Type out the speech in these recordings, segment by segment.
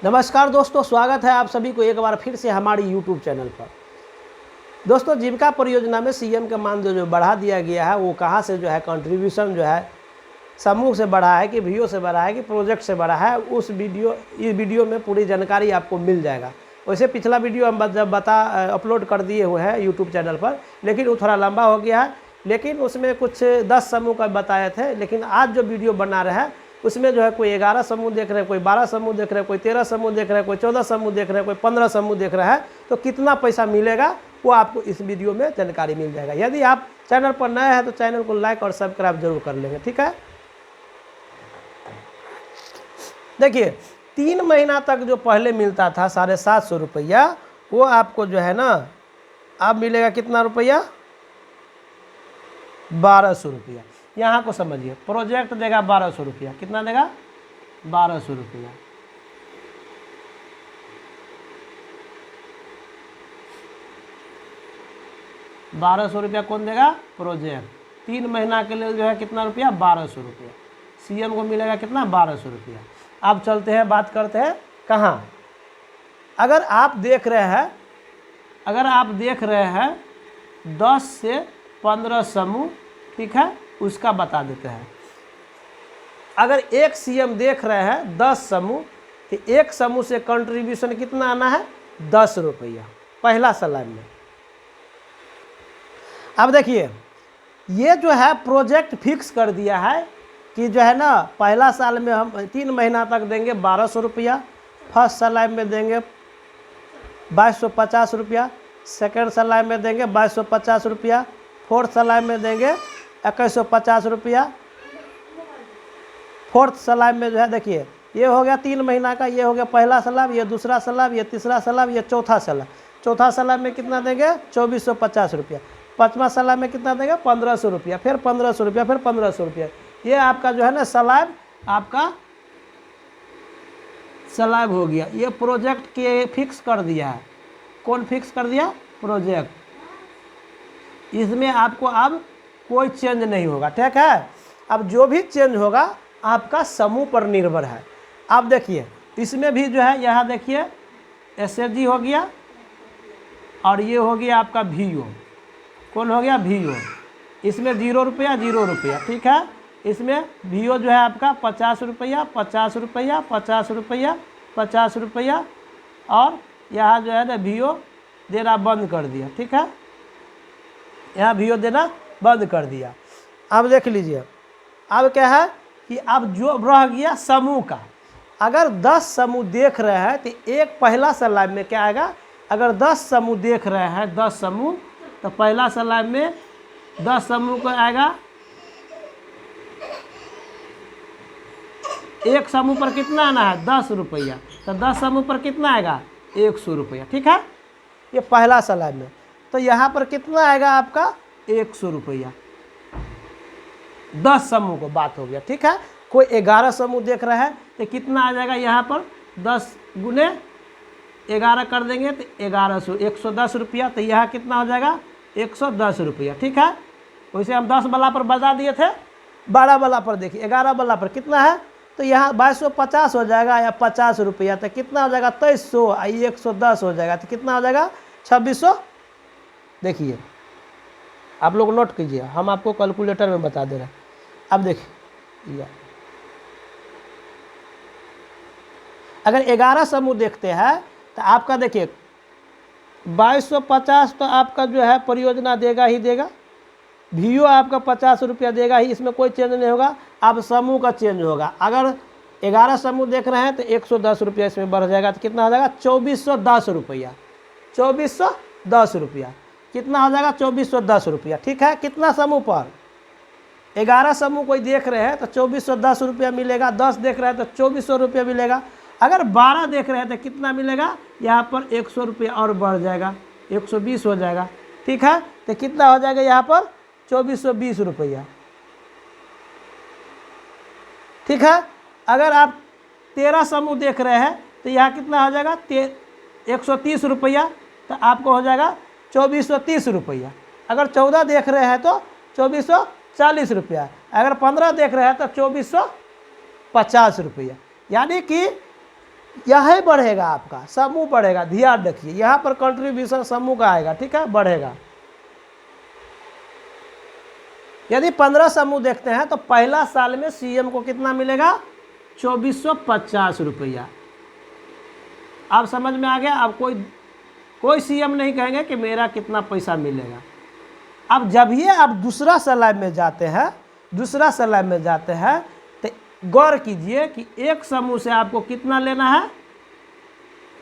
नमस्कार दोस्तों, स्वागत है आप सभी को एक बार फिर से हमारी YouTube चैनल पर। दोस्तों, जीविका परियोजना में सीएम का मानदेय जो बढ़ा दिया गया है वो कहाँ से जो है कंट्रीब्यूशन जो है समूह से बढ़ा है कि वीओ से बढ़ा है कि प्रोजेक्ट से बढ़ा है, इस वीडियो में पूरी जानकारी आपको मिल जाएगा। वैसे पिछला वीडियो हम जब अपलोड कर दिए हुए हैं यूट्यूब चैनल पर, लेकिन वो थोड़ा लंबा हो गया है, लेकिन उसमें कुछ 10 समूह का बताए थे। लेकिन आज जो वीडियो बना रहे हैं उसमें जो है कोई 11 समूह देख रहे हैं, कोई 12 समूह देख रहे हैं, कोई 13 समूह देख रहे हैं, कोई 14 समूह देख रहे हैं, कोई 15 समूह देख रहा है। तो कितना पैसा मिलेगा वो आपको इस वीडियो में जानकारी मिल जाएगा। यदि आप चैनल पर नए हैं तो चैनल को लाइक और सब्सक्राइब जरूर कर लेंगे, ठीक है। देखिए, 3 महीना तक जो पहले मिलता था 750 रुपया, वो आपको जो है ना अब मिलेगा कितना रुपया, 1200 रुपया। यहाँ को समझिए, प्रोजेक्ट देगा 1200 रुपया। कितना देगा? 1200 रुपया। ₹1200 कौन देगा? प्रोजेक्ट। 3 महीना के लिए जो है कितना रुपया? 1200 रुपया। सीएम को मिलेगा कितना? 1200 रुपया। अब चलते हैं, बात करते हैं कहाँ। अगर आप देख रहे हैं 10 से 15 समूह, ठीक है, उसका बता देते हैं। अगर एक सीएम देख रहे हैं 10 समूह, तो एक समूह से कंट्रीब्यूशन कितना आना है? 10 रुपया पहला साल में। अब देखिए, ये जो है प्रोजेक्ट फिक्स कर दिया है कि जो है ना पहला साल में हम 3 महीना तक देंगे 1200 रुपया, फर्स्ट साल में देंगे 2250 रुपया, सेकेंड साल में देंगे 2250 रुपया, फोर्थ साल में देंगे 2150 रुपया। फोर्थ सलाब में जो है देखिए, ये हो गया 3 महीना का, ये हो गया पहला सलाब, ये दूसरा सलाब, ये तीसरा सलाब, ये चौथा सलाब। चौथा सलाब में कितना देंगे? 2450 रुपया। पाँचवा सलाब में कितना देंगे? 1500 रुपया, फिर 1500 रुपया, फिर 1500 रुपया। ये आपका जो है ना सलाब, आपका सलाब हो गया। ये प्रोजेक्ट के फिक्स कर दिया है। कौन फिक्स कर दिया? प्रोजेक्ट। इसमें आपको अब कोई चेंज नहीं होगा, ठीक है। अब जो भी चेंज होगा आपका समूह पर निर्भर है। अब देखिए, इसमें भी जो है, यहाँ देखिए एसएचजी हो गया और ये हो गया आपका वीओ। कौन हो गया? वीओ। इसमें 0 रुपया 0 रुपया, ठीक है। इसमें वीओ जो है आपका 50 रुपया 50 रुपया 50 रुपया 50 रुपया, और यहाँ जो है ना वीओ देना बंद कर दिया, ठीक है। यहाँ वीओ देना बंद कर दिया। अब देख लीजिए, अब क्या है कि अब जो रह गया समूह का। अगर 10 समूह देख रहे हैं तो एक पहला सलाब में क्या आएगा? अगर 10 समूह देख रहे हैं 10 समूह, तो पहला सलाब में 10 समूह को आएगा, एक समूह पर कितना आना है? 10 रुपया। तो 10 समूह पर कितना आएगा? 100 रुपया, ठीक है। ये पहला सलाब में। तो यहाँ पर कितना आएगा आपका? 100 रुपया। 10 समूह को बात हो गया, ठीक है। कोई 11 समूह देख रहा है तो कितना आ जाएगा? यहाँ पर 10 गुने 11 कर देंगे तो 1100, 110 रुपया। तो यहाँ कितना हो जाएगा? 110 रुपया, ठीक है। वैसे हम 10 वाला पर बता दिए थे। 12 वाला पर देखिए, 11 वाला पर कितना है? तो यहाँ 2250 हो जाएगा या 50 रुपया। तो कितना हो जाएगा? 2300। 110 हो जाएगा तो कितना हो जाएगा? 2600। देखिए, आप लोग नोट कीजिए, हम आपको कैलकुलेटर में बता दे रहे हैं। अब देखिए, अगर 11 समूह देखते हैं तो आपका देखिए 2250 तो आपका जो है परियोजना देगा ही देगा। वीओ आपका 50 रुपया देगा ही, इसमें कोई चेंज नहीं होगा। अब समूह का चेंज होगा। अगर 11 समूह देख रहे हैं तो 110 रुपया इसमें बढ़ जाएगा। तो कितना हो जाएगा? 2410 रुपया। 2410 रुपया कितना हो जाएगा? 2410 रुपया, ठीक है। कितना समूह पर? 11 समूह कोई देख रहे हैं तो 2410 रुपया मिलेगा। 10 देख रहे हैं तो 2400 रुपया मिलेगा। अगर 12 देख रहे हैं तो कितना मिलेगा? यहाँ पर 100 रुपया और बढ़ जाएगा, 120 हो जाएगा, ठीक है। तो कितना हो जाएगा यहाँ पर? 2420 रुपया, ठीक है। अगर आप 13 समूह देख रहे हैं तो यहाँ कितना हो जाएगा? 130 रुपया। तो आपको हो जाएगा 2430 रुपया। अगर 14 देख रहे हैं तो 2440 रुपया। अगर 15 देख रहे हैं तो 2450 रुपया। यानी कि यह बढ़ेगा, आपका समूह बढ़ेगा। ध्यान रखिए, यहाँ पर कंट्रीब्यूशन समूह का आएगा, ठीक है, बढ़ेगा। यदि 15 समूह देखते हैं तो पहला साल में सीएम को कितना मिलेगा? 2450 रुपया। आप समझ में आ गया? अब कोई सीएम नहीं कहेंगे कि मेरा कितना पैसा मिलेगा। अब जब ये आप दूसरा स्लाइड में जाते हैं, तो गौर कीजिए कि एक समूह से आपको कितना लेना है?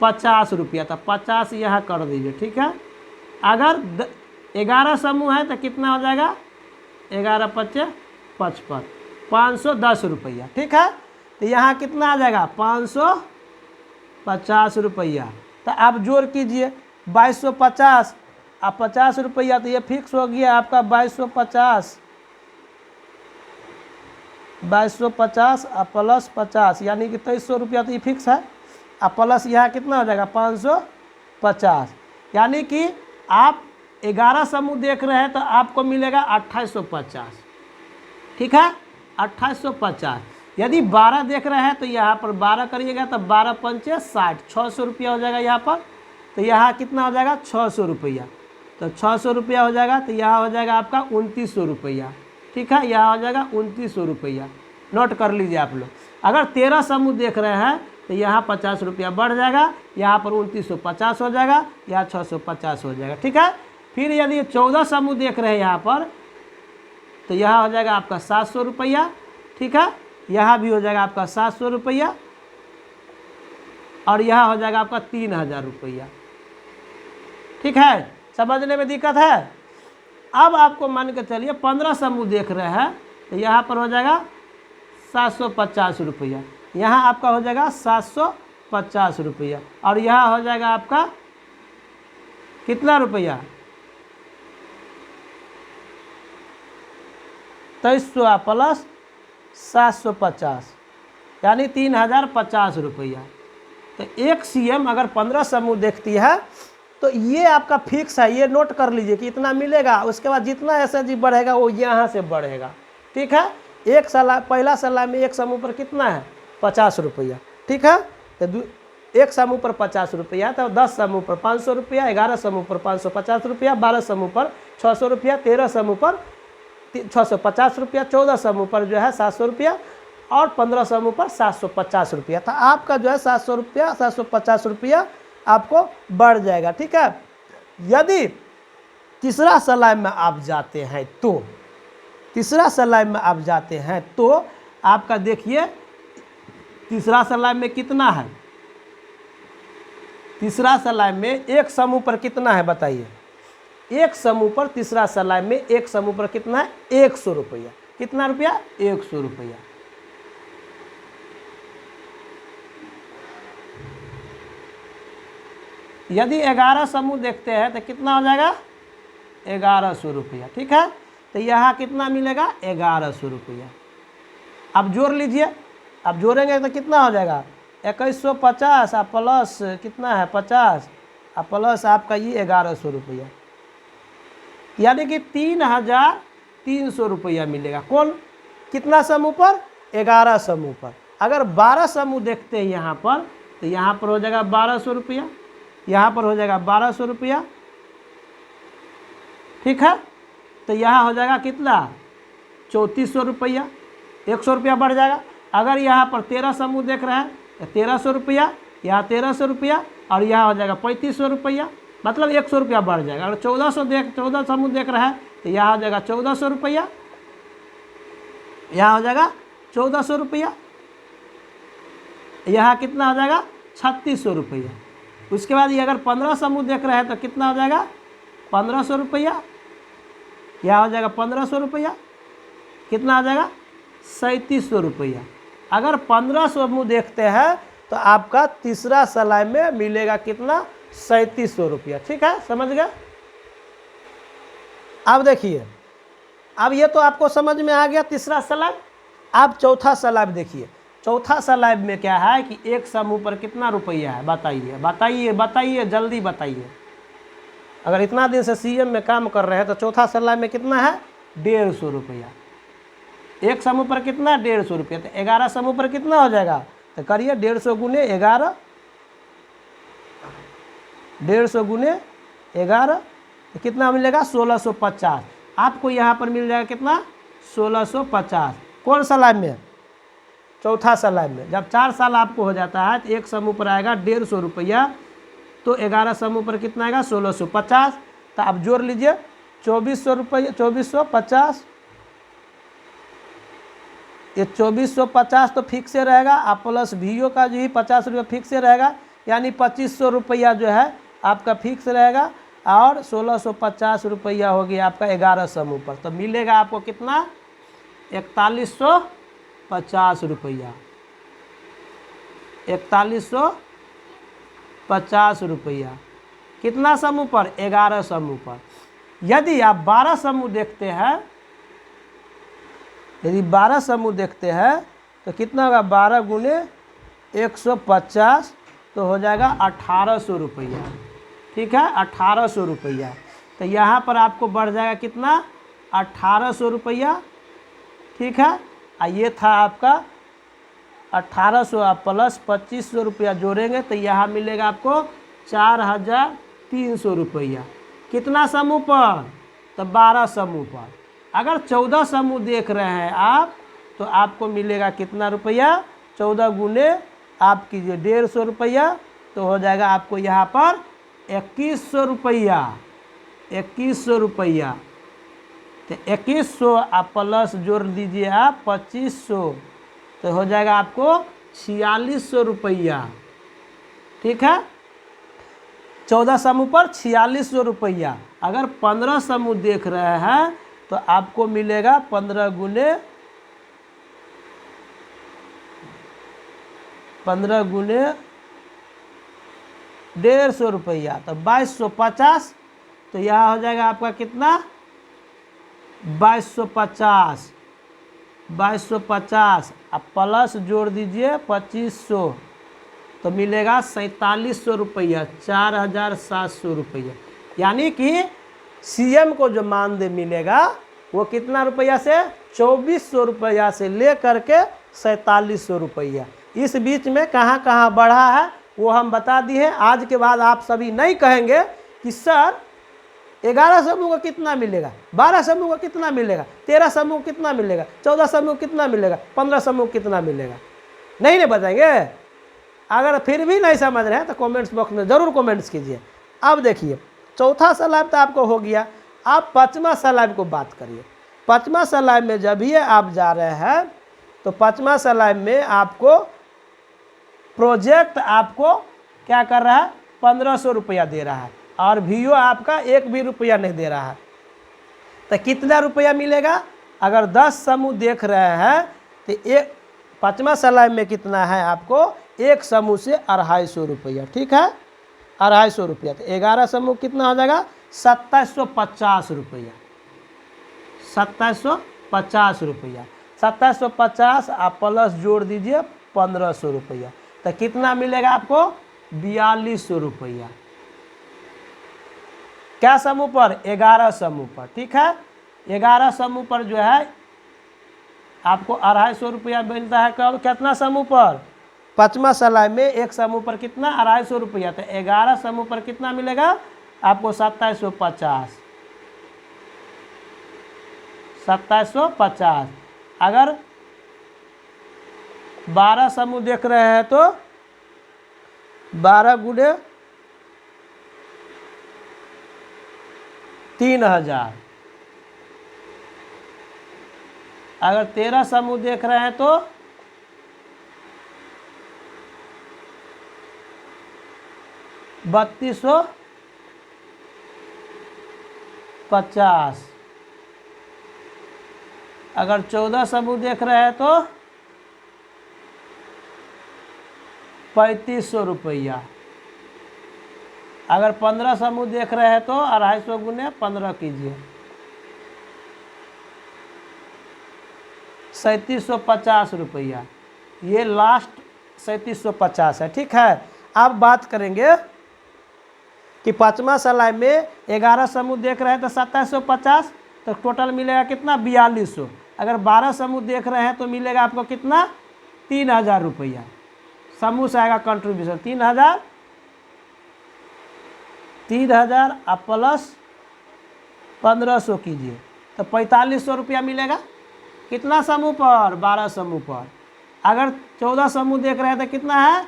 50 रुपया। तो 50 यहाँ कर दीजिए, ठीक है। अगर 11 समूह है तो कितना हो जाएगा? 11 × 5 = 55, 510 रुपया, ठीक है। तो यहाँ कितना आ जाएगा? 550 रुपया। तो आप जोड़ कीजिए 2250 और 50 रुपया, तो ये फिक्स हो गया आपका 2250 और प्लस 50, यानी कि 2300 रुपया, तो ये फिक्स है। और प्लस यहाँ कितना हो जाएगा? 550, यानी कि आप 11 समूह देख रहे हैं तो आपको मिलेगा 2850, ठीक है, 2850। यदि 12 देख रहे हैं तो यहाँ पर 12 करिएगा तो 12 × 5 = 60, 600 रुपया हो जाएगा यहाँ पर। तो यहाँ कितना हो जाएगा? 600 रुपया। तो 600 रुपया हो जाएगा, तो यहाँ हो जाएगा आपका 2900 रुपया, ठीक है। यहाँ हो जाएगा 2900 रुपया, नोट कर लीजिए आप लोग। अगर 13 समूह देख रहे हैं तो यहाँ 50 रुपया बढ़ जाएगा, यहाँ पर 2950 हो जाएगा, यहाँ 650 हो जाएगा, ठीक है। फिर यदि 14 समूह देख रहे हैं यहाँ पर, तो यहाँ हो जाएगा आपका 700 रुपया, ठीक है। यहाँ भी हो जाएगा आपका 700 रुपया, और यहाँ हो जाएगा आपका 3000 रुपया, ठीक है। समझने में दिक्कत है? अब आपको मान के चलिए 15 समूह देख रहे हैं तो यहाँ पर हो जाएगा 750 रुपया, यहाँ आपका हो जाएगा 750 रुपया, और यहाँ हो जाएगा आपका कितना रुपया? 2300 प्लस 750, यानी 3050 रुपया। तो एक सीएम अगर 15 समूह देखती है तो ये आपका फिक्स है, ये नोट कर लीजिए कि इतना मिलेगा। उसके बाद जितना एसएसजी बढ़ेगा वो यहाँ से बढ़ेगा, ठीक है। एक साल पहला साल में एक समूह पर कितना है? 50 रुपया, ठीक है। तो एक समूह पर 50 रुपया, तो 10 समूह पर 500 रुपया, 11 समूह पर 550 रुपया, 12 समूह पर 600 रुपया, 13 समूह पर 650 रुपया, 14 समूह पर जो है 700 रुपया, और 15 समूह पर 750 रुपया। तो आपका जो है 700 रुपया, 750 रुपया आपको बढ़ जाएगा, ठीक है। यदि तीसरा स्लाइड में आप जाते हैं तो आपका देखिए तीसरा स्लाइड में कितना है? तीसरा स्लाइड में एक समूह पर कितना है बताइए? एक समूह पर, तीसरा स्लाइड में एक समूह पर कितना है? 100 रुपया। कितना रुपया? 100 रुपया। यदि 11 समूह देखते हैं तो कितना हो जाएगा? 1100 रुपया, ठीक है। तो यहाँ कितना मिलेगा? 1100 रुपया। अब जोड़ लीजिए, अब जोड़ेंगे तो कितना हो जाएगा? 2150 और प्लस कितना है? 50 और प्लस आपका ये 1100 रुपया, यानी कि 3300 रुपया मिलेगा। कौन कितना समूह पर? 11 समूह पर। अगर 12 समूह देखते हैं यहाँ पर, तो यहाँ पर हो जाएगा 1200 रुपया, यहाँ पर हो जाएगा 1200 रुपया, ठीक है। तो यहाँ हो जाएगा कितना? 3400 रुपया, 100 रुपया बढ़ जाएगा। अगर यहाँ पर 13 समूह देख रहे हैं तो 1300 रुपया, यहाँ 1300 रुपया, और यहाँ हो जाएगा 3500 रुपया, मतलब 100 रुपया बढ़ जाएगा। अगर 14 समूह देख रहे हैं तो यहाँ हो जाएगा 1400 रुपया, यहाँ हो जाएगा 1400 रुपया, यहाँ कितना हो जाएगा? 3600 रुपया। उसके बाद ये अगर 15 समूह देख रहे हैं तो कितना हो जाएगा? 1500 रुपया, यहाँ हो जाएगा 1500 रुपया, कितना हो जाएगा? 3700 रुपया। अगर 15 समूह देखते हैं तो आपका तीसरा स्लाइड में मिलेगा कितना? 3700 रुपया, ठीक है। समझ गए? अब देखिए, अब ये तो आपको समझ में आ गया तीसरा स्लाइड। अब चौथा स्लाइड देखिए। चौथा स्लाइड में क्या है कि एक समूह पर कितना रुपया है? बताइए बताइए बताइए, जल्दी बताइए। अगर इतना दिन से सीएम में काम कर रहे हैं तो चौथा स्लाइड में कितना है? 150 रुपया। एक समूह पर कितना? 150 रुपया। तो 11 समूह पर कितना हो जाएगा? तो करिए 150 × 11, 150 गुने 11 तो कितना मिलेगा 1650। आपको यहाँ पर मिल जाएगा कितना 1650। कौन सा लाइन में? चौथा सलाइब में। जब 4 साल आपको हो जाता है तो एक समूह पर आएगा 150 रुपया, तो 11 समूह पर कितना आएगा 1650। तो आप जोड़ लीजिए 2400 रुपया, 2450, ये 2450 तो फिक्स से रहेगा, आप प्लस वीओ का जो ही 50 रुपया फिक्स से रहेगा, यानी 2500 रुपया जो है आपका फिक्स रहेगा, और 1650 रुपया हो गया आपका 11 समूह पर। तो मिलेगा आपको कितना 4150 रुपया, 4150 रुपया। कितना समूह पर? 11 समूह पर। यदि आप 12 समूह देखते हैं, यदि 12 समूह देखते हैं तो कितना होगा 12 गुने 150 तो हो जाएगा 1800 रुपया। ठीक है, 1800 रुपया। तो यहाँ पर आपको बढ़ जाएगा कितना 1800 रुपया। ठीक है, ये था आपका 1800, आप प्लस 2500 रुपया जोड़ेंगे तो यहाँ मिलेगा आपको 4300 रुपया। कितना समूह पर? तो 12 समूह पर। अगर 14 समूह देख रहे हैं आप तो आपको मिलेगा कितना रुपया 14 गुने आप कीजिए 150 रुपया, तो हो जाएगा आपको यहाँ पर 2100 रुपया, 2100 रुपया। तो 2100 आप प्लस जोड़ दीजिए आप 2500, तो हो जाएगा आपको 4600 रुपया। ठीक है, 14 समूह पर 4600 रुपया। अगर 15 समूह देख रहे हैं तो आपको मिलेगा 15 गुने 150 रुपया, तो 2250। तो यह हो जाएगा आपका कितना 2250, 2250 आप प्लस जोड़ दीजिए 2500, तो मिलेगा 4700 रुपया, 4700 रुपया। यानी कि सीएम को जो मानदेय मिलेगा वो कितना रुपया से 2400 रुपया से ले करके 4700 रुपया। इस बीच में कहाँ कहाँ बढ़ा है वो हम बता दिए। आज के बाद आप सभी नहीं कहेंगे कि सर 11 समूह को कितना मिलेगा, 12 समूह को कितना मिलेगा, 13 समूह कितना मिलेगा, 14 समूह कितना मिलेगा, 15 समूह कितना मिलेगा, नहीं बताएंगे। अगर फिर भी नहीं समझ रहे हैं तो कमेंट्स बॉक्स में ज़रूर कमेंट्स कीजिए। अब देखिए चौथा सलाइब तो आपको हो गया, आप 5वां सलाइब को बात करिए। 5वां सलाइब में जब भी आप जा रहे हैं तो 5वां सलाइब में आपको प्रोजेक्ट आपको क्या कर रहा है 1500 रुपया दे रहा है, और वीओ आपका 1 भी रुपया नहीं दे रहा है। तो कितना रुपया मिलेगा? अगर 10 समूह देख रहे हैं तो 5वां सलाइब में कितना है आपको एक समूह से 250 रुपया। ठीक है, 250 रुपया। तो 11 समूह कितना हो जाएगा 2750 रुपया, 2750 रुपया। 2750 आप प्लस जोड़ दीजिए 1500 रुपया, तो कितना मिलेगा आपको 4200 रुपया। क्या समूह पर? 11 समूह पर। ठीक है, 11 समूह पर जो है आपको 250 रुपया मिलता है। कब? कितना समूह पर? 5वां सलाइब में एक समूह पर कितना 250 रुपया। तो 11 समूह पर कितना मिलेगा आपको 2750, 2750। अगर 12 समूह देख रहे हैं तो 12 गुने 3000। अगर 13 समूह देख रहे हैं तो 3250। अगर 14 समूह देख रहे हैं तो 3500 रुपया। अगर 15 समूह देख रहे हैं तो 250 गुने 15 कीजिए 3750 रुपया। ये लास्ट 3750 है। ठीक है, अब बात करेंगे कि 5वां सलाइब में 11 समूह देख रहे हैं तो 2750, तो टोटल मिलेगा कितना 4200। अगर 12 समूह देख रहे हैं तो मिलेगा आपको कितना 3000 रुपया। समूह से आएगा कंट्रीब्यूशन 3000, 3000 प्लस 1500 कीजिए तो 4500 रुपया मिलेगा। कितना समूह पर? 12 समूह पर। अगर 14 समूह देख रहे हैं तो कितना है?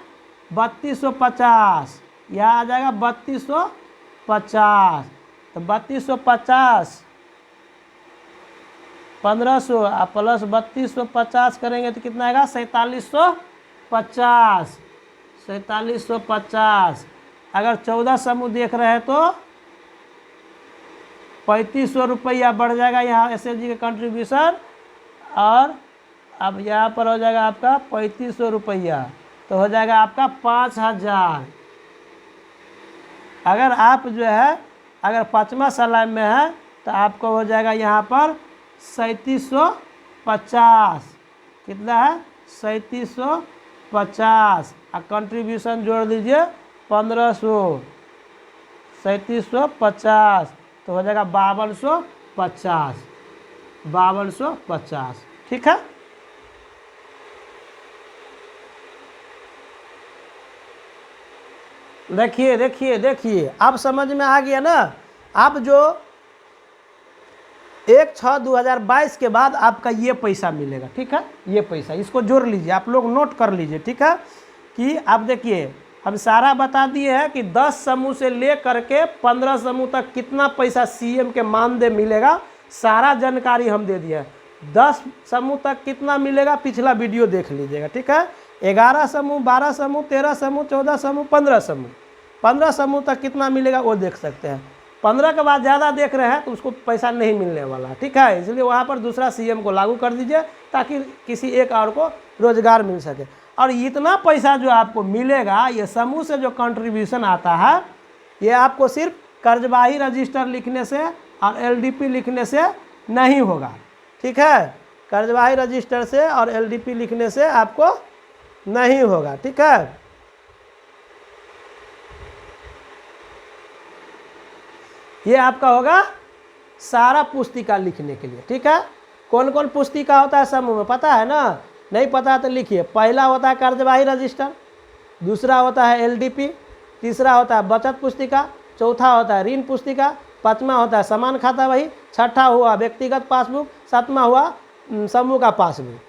3250। यहाँ आ जाएगा 3250। तो 3250 1500 प्लस 3250 करेंगे तो कितना आएगा? 4750। 4750। अगर 14 समूह देख रहे हैं तो 3500 रुपया बढ़ जाएगा यहाँ एसएचजी का कंट्रीब्यूशन। और अब यहाँ पर हो जाएगा आपका 3500 रुपया, तो हो जाएगा आपका 5000। अगर आप जो है अगर 5वां सलाह में है तो आपको हो जाएगा यहाँ पर 3750। कितना है? 3750। और कंट्रीब्यूशन जोड़ दीजिए 1500। 3750 तो हो जाएगा 5250। 5250। ठीक है। देखिए देखिए देखिए, अब समझ में आ गया ना। अब जो 1/6/2022 के बाद आपका ये पैसा मिलेगा। ठीक है, ये पैसा इसको जोड़ लीजिए, आप लोग नोट कर लीजिए। ठीक है कि अब देखिए हम सारा बता दिए हैं कि 10 समूह से ले करके 15 समूह तक कितना पैसा सीएम के मानदेय मिलेगा, सारा जानकारी हम दे दिए। 10 समूह तक कितना मिलेगा पिछला वीडियो देख लीजिएगा। ठीक है, 11 समूह, 12 समूह, 13 समूह, 14 समूह, 15 समूह, 15 समूह तक कितना मिलेगा वो देख सकते हैं। 15 के बाद ज़्यादा देख रहे हैं तो उसको पैसा नहीं मिलने वाला। ठीक है, इसलिए वहाँ पर दूसरा सीएम को लागू कर दीजिए ताकि किसी एक और को रोजगार मिल सके। और इतना पैसा जो आपको मिलेगा ये समूह से जो कंट्रीब्यूशन आता है ये आपको सिर्फ कर्जबाही रजिस्टर लिखने से और एलडीपी लिखने से नहीं होगा। ठीक है, कर्जबाही रजिस्टर से और एलडीपी लिखने से आपको नहीं होगा। ठीक है, ये आपका होगा सारा पुस्तिका लिखने के लिए। ठीक है, कौन कौन पुस्तिका होता है समूह में पता है ना? नहीं पता है तो लिखिए। पहला होता है कर्जबाही रजिस्टर, दूसरा होता है एलडीपी, तीसरा होता है बचत पुस्तिका, चौथा होता है ऋण पुस्तिका, पांचवा होता है समान खाता बही, छठा हुआ व्यक्तिगत पासबुक, सातवां हुआ समूह का पासबुक।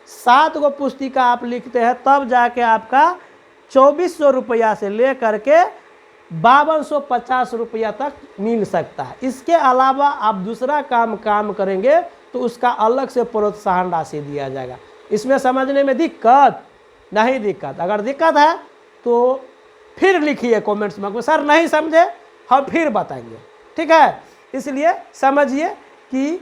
7 गो पुस्तिका आप लिखते हैं तब जाके आपका 2400 रुपया से ले करके 5250 रुपया तक मिल सकता है। इसके अलावा आप दूसरा काम करेंगे तो उसका अलग से प्रोत्साहन राशि दिया जाएगा। इसमें समझने में दिक्कत नहीं? दिक्कत अगर दिक्कत है तो फिर लिखिए कमेंट्स में, सर नहीं समझे हम फिर बताएंगे। ठीक है, इसलिए समझिए कि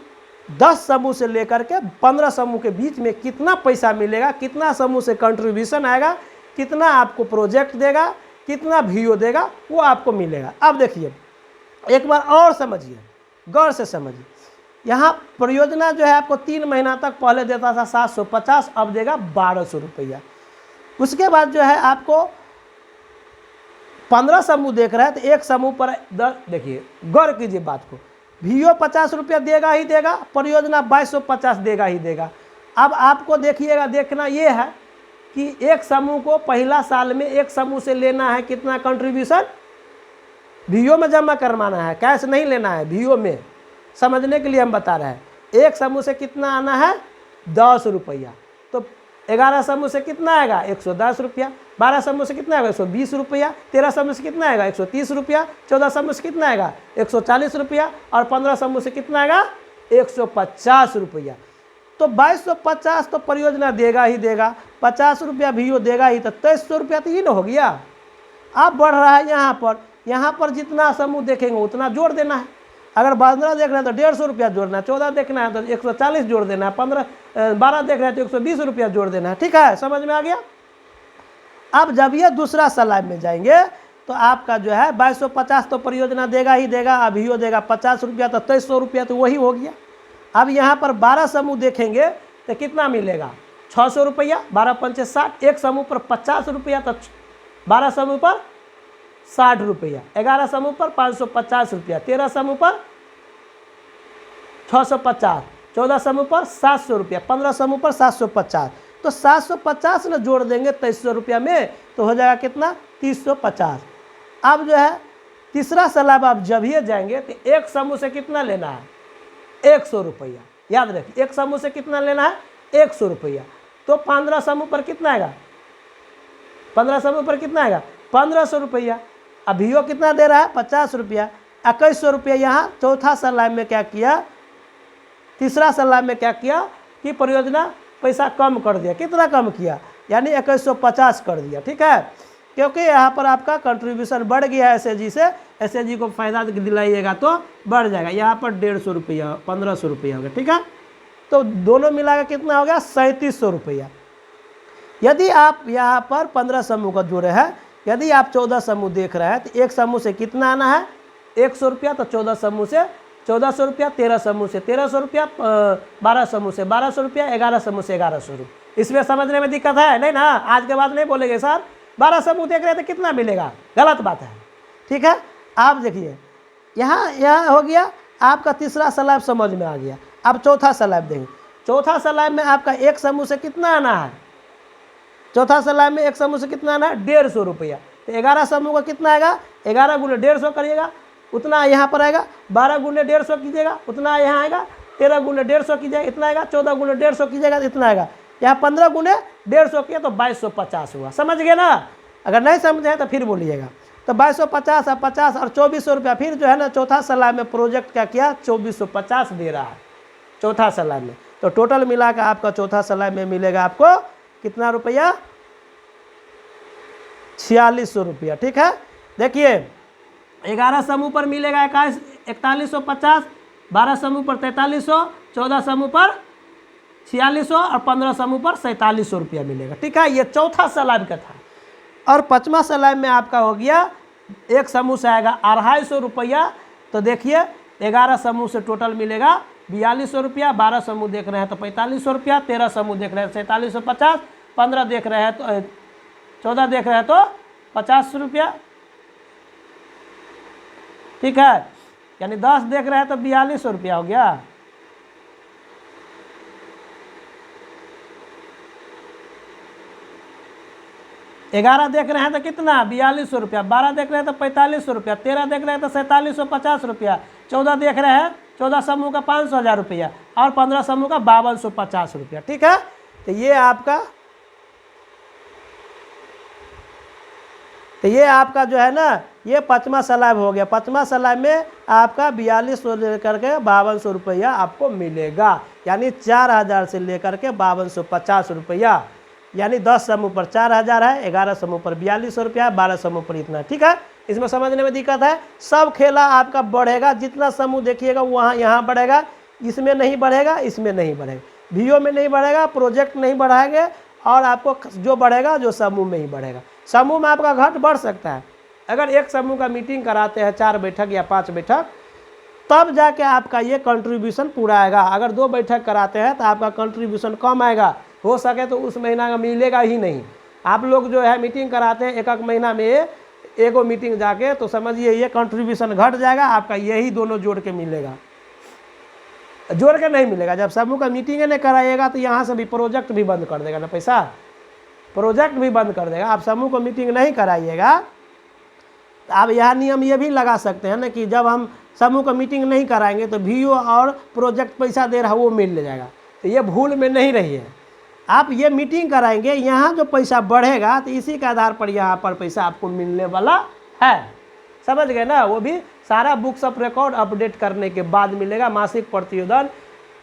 10 समूह से लेकर के 15 समूह के बीच में कितना पैसा मिलेगा, कितना समूह से कंट्रीब्यूशन आएगा, कितना आपको प्रोजेक्ट देगा, कितना वीओ देगा, वो आपको मिलेगा। अब देखिए एक बार और समझिए, गौर से समझिए। यहाँ परियोजना जो है आपको 3 महीना तक पहले देता था 750, अब देगा 1200 रुपया। उसके बाद जो है आपको 15 समूह देख रहे हैं तो एक समूह पर देखिए गौर कीजिए बात को, वीओ 50 रुपया देगा ही देगा, परियोजना 2250 देगा ही देगा। अब आपको देखिएगा, देखना ये है कि एक समूह को पहला साल में एक समूह से लेना है कितना कंट्रीब्यूशन, वीओ में जमा करवाना है, कैश नहीं लेना है, वीओ में। समझने के लिए हम बता रहे हैं। एक समूह से कितना आना है 10 रुपया, तो 11 समूह से कितना आएगा 110 रुपया, 12 समूह से कितना आएगा 120 रुपया, 13 समूह से कितना आएगा 130 रुपया, 14 समूह से कितना आएगा 140 रुपया और 15 समूह से कितना आएगा 150 रुपया। तो 2250 तो परियोजना देगा ही देगा, 50 रुपया वीओ देगा ही, तो 2300 रुपया तो ये ना हो गया। अब बढ़ रहा है यहाँ पर जितना समूह देखेंगे उतना जोड़ देना है। अगर 15 देख रहे हैं तो 150 रुपया जोड़ना है, 14 देखना है तो 140 जोड़ देना है, 12 देख रहे हैं तो 120 रुपया जोड़ देना है। ठीक है, समझ में आ गया। अब जब ये दूसरा स्लाइड में जाएंगे तो आपका जो है 2250 तो परियोजना देगा ही देगा, अब वीओ देगा 50 रुपया, तो 2300 रुपया तो वही हो गया। अब यहाँ पर 12 समूह देखेंगे तो कितना मिलेगा 600 रुपया, 12 पंचे 60, एक समूह पर 50 रुपया, तो 12 समूह पर 60 रुपया, 11 समूह पर 550 रुपया, 13 समूह पर 650, 14 समूह पर 700 रुपया, 15 समूह पर 750। तो 750 न जोड़ देंगे 2300 रुपया में तो हो जाएगा कितना 350। अब जो है तीसरा सलाब आप जब ही जाएंगे तो एक समूह से कितना लेना है, 100 रुपया। याद रखिए, एक समूह से कितना लेना है, 100 रुपया। तो 15 समूह पर कितना आएगा, 15 समूह पर कितना आएगा, 1500 रुपया। अभी वो कितना दे रहा है, 50 रुपया। 2100 रुपया यहाँ चौथा सलाब में क्या किया, तीसरा सलाब में क्या किया कि परियोजना पैसा कम कर दिया। कितना कम किया, यानी 2150 कर दिया। ठीक है, क्योंकि यहाँ पर आपका कंट्रीब्यूशन बढ़ गया है एसएचजी से, एसएचजी को फायदा दिलाइएगा तो बढ़ जाएगा। यहाँ पर 150 रुपया, 1500 रुपया हो गया। ठीक है, तो दोनों मिलाकर कितना हो गया, 3700 रुपया। यदि आप यहाँ पर 15 समूह का जोड़े हैं, यदि आप 14 समूह देख रहे हैं तो एक समूह से कितना आना है, 100 रुपया। तो 14 समूह से 1400 रुपया, 13 समूह से 1300 रुपया, 12 समूह से 1200 रुपया, 11 समूह से 1100 रुपया। इसमें समझने में दिक्कत है नहीं ना, आज के बाद नहीं बोलेंगे सर 12 समूह देख रहे थे कितना मिलेगा, गलत बात है। ठीक है, आप देखिए यहाँ हो गया आपका तीसरा सलाब समझ में आ गया। अब चौथा सलाब देंगे। चौथा सलाब में आपका एक समूह से कितना आना है, चौथा सलाब में एक समूह से कितना आना है, 150 रुपया। तो 11 समूह का कितना आएगा, 11 गुणे 150 करिएगा, उतना यहाँ पर आएगा। 12 गुणे 150 कीजिएगा, उतना यहाँ आएगा। 13 गुणे 150 कीजिएगा, इतना आएगा। 14 गुणे 150 कीजिएगा, इतना आएगा। यहाँ 15 गुणे 150 किया तो 2250 हुआ। समझ गए ना, अगर नहीं समझे तो फिर बोलिएगा। तो 2250 और 50 और 2400 रुपया। फिर जो है ना चौथा सलाब में प्रोजेक्ट क्या किया, 2450 दे रहा है चौथा सलाब में। तो टोटल मिला कर आपका चौथा सलाब में मिलेगा आपको कितना रुपया, 4600 रुपया। ठीक है, देखिए 11 समूह पर मिलेगा 4150, 12 समूह पर 4300, 14 समूह पर 4600 और 15 समूह पर 4700 रुपया मिलेगा। ठीक है, ये चौथा सलाब का था। और पांचवा सलाब में आपका हो गया, एक समूह से आएगा 250 रुपया। तो देखिए 11 समूह से टोटल मिलेगा 4200 रुपया, 12 समूह देख रहे हैं तो 4500 रुपया, 13 समूह देख रहे हैं 4750, 15 देख रहे हैं तो 14 देख रहे हैं तो 50 रुपया। ठीक है, यानी 10 देख रहे हैं तो 4200 रुपया हो गया। ग्यारह देख रहे हैं तो कितना, 4200 रुपया। 12 देख रहे हैं तो 4500 रुपया। 13 देख रहे हैं तो 4750 रुपया। 14 देख रहे हैं, 14 समूह का 500,000 रुपया और 15 समूह का 5250 रुपया। ठीक है, तो ये आपका जो है ना, ये पांचवा सलाब हो गया। पांचवा सलाब में आपका 4200 लेकर के 5200 रुपया आपको मिलेगा, यानी 4000 से लेकर के 5250 रुपया। यानी 10 समूह पर 4000 है, 11 समूह पर 4200 रुपया, 12 समूह पर इतना। ठीक है, इसमें समझने में दिक्कत है। सब खेला आपका बढ़ेगा, जितना समूह देखिएगा वहाँ यहाँ बढ़ेगा, इसमें नहीं बढ़ेगा, इसमें नहीं बढ़ेगा, वीओ में नहीं बढ़ेगा, प्रोजेक्ट नहीं बढ़ाएंगे, और आपको जो बढ़ेगा जो समूह में ही बढ़ेगा। समूह में आपका घट बढ़ सकता है। अगर एक समूह का मीटिंग कराते हैं 4 बैठक या 5 बैठक, तब जाके आपका ये कंट्रीब्यूशन पूरा आएगा। अगर 2 बैठक कराते हैं तो आपका कंट्रीब्यूशन कम आएगा, हो सके तो उस महीना का मिलेगा ही नहीं। आप लोग जो है मीटिंग कराते हैं एक महीना में एगो मीटिंग जाके, तो समझिए ये कंट्रीब्यूशन घट जाएगा आपका, यही दोनों जोड़ के मिलेगा, जोड़ के नहीं मिलेगा। जब समूह का मीटिंग नहीं कराइएगा तो यहाँ से भी प्रोजेक्ट भी बंद कर देगा ना, पैसा प्रोजेक्ट भी बंद कर देगा। आप समूह को मीटिंग नहीं कराइएगा, आप यह नियम ये भी लगा सकते हैं ना कि जब हम समूह का मीटिंग नहीं कराएंगे तो वीओ और प्रोजेक्ट पैसा दे रहा है वो मिल जाएगा। तो ये भूल में नहीं रहिए। आप ये मीटिंग कराएंगे, यहाँ जो पैसा बढ़ेगा तो इसी के आधार पर यहाँ पर पैसा आपको मिलने वाला है। समझ गए ना, वो भी सारा बुक्स ऑफ रिकॉर्ड अपडेट करने के बाद मिलेगा। मासिक प्रतिवेदन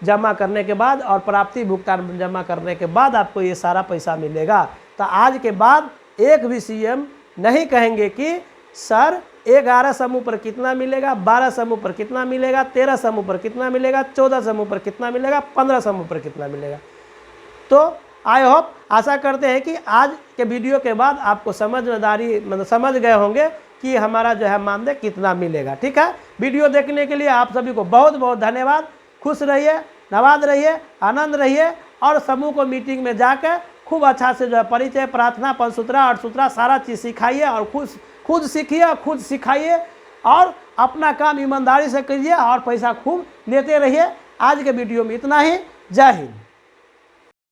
जमा करने के बाद और प्राप्ति भुगतान जमा करने के बाद आपको ये सारा पैसा मिलेगा। तो आज के बाद एक भी सीएम नहीं कहेंगे कि सर 11 समूह पर कितना मिलेगा, 12 समूह पर कितना मिलेगा, 13 समूह पर कितना मिलेगा, 14 समूह पर कितना मिलेगा, 15 समूह पर कितना मिलेगा। तो आई होप, आशा करते हैं कि आज के वीडियो के बाद आपको समझदारी मतलब समझ गए होंगे कि हमारा जो है मानदेय कितना मिलेगा। ठीक है, वीडियो देखने के लिए आप सभी को बहुत बहुत धन्यवाद। खुश रहिए, नवाद रहिए, आनंद रहिए, और समूह को मीटिंग में जाकर खूब अच्छा से जो है परिचय, प्रार्थना, पंचसूत्रा, अठसूत्रा सारा चीज़ सिखाइए और खुद सीखिए, खुद सिखाइए, और अपना काम ईमानदारी से करिए और पैसा खूब लेते रहिए। आज के वीडियो में इतना ही। जय हिंद।